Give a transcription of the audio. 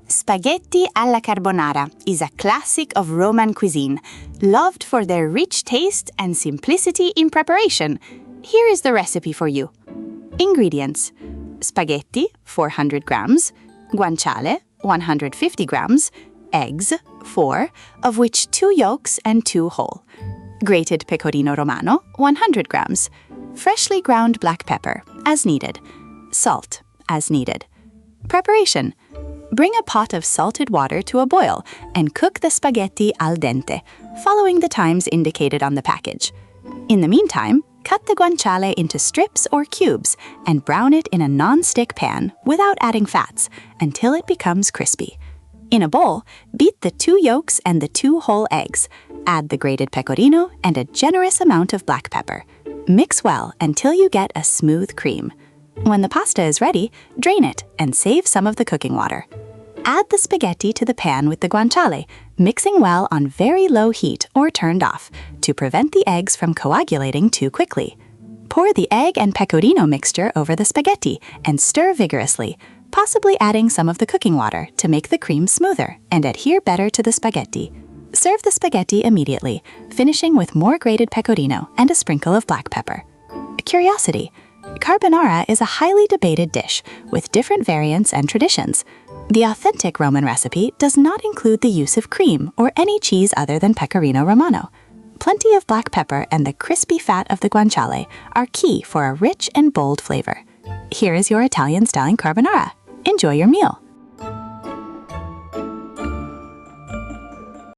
Spaghetti alla carbonara is a classic of Roman cuisine, loved for their rich taste and simplicity in preparation. Here is the recipe for you. Ingredients: spaghetti, 400 grams, guanciale, 150 grams, eggs, 4, of which 2 yolks and 2 whole, grated Pecorino Romano, 100 grams, freshly ground black pepper, as needed, salt, as needed. Preparation: bring a pot of salted water to a boil and cook the spaghetti al dente, following the times indicated on the package. In the meantime, cut the guanciale into strips or cubes and brown it in a non-stick pan without adding fats until it becomes crispy. In a bowl, beat the 2 yolks and the 2 whole eggs. Add the grated pecorino and a generous amount of black pepper. Mix well until you get a smooth cream. When the pasta is ready, drain it and save some of the cooking water. Add the spaghetti to the pan with the guanciale, mixing well on very low heat or turned off to prevent the eggs from coagulating too quickly. Pour the egg and pecorino mixture over the spaghetti and stir vigorously, possibly adding some of the cooking water to make the cream smoother and adhere better to the spaghetti. Serve the spaghetti immediately, finishing with more grated pecorino and a sprinkle of black pepper. Curiosity: carbonara is a highly debated dish with different variants and traditions. The authentic Roman recipe does not include the use of cream or any cheese other than Pecorino Romano. Plenty of black pepper and the crispy fat of the guanciale are key for a rich and bold flavor. Here is your Italian-style carbonara. Enjoy your meal!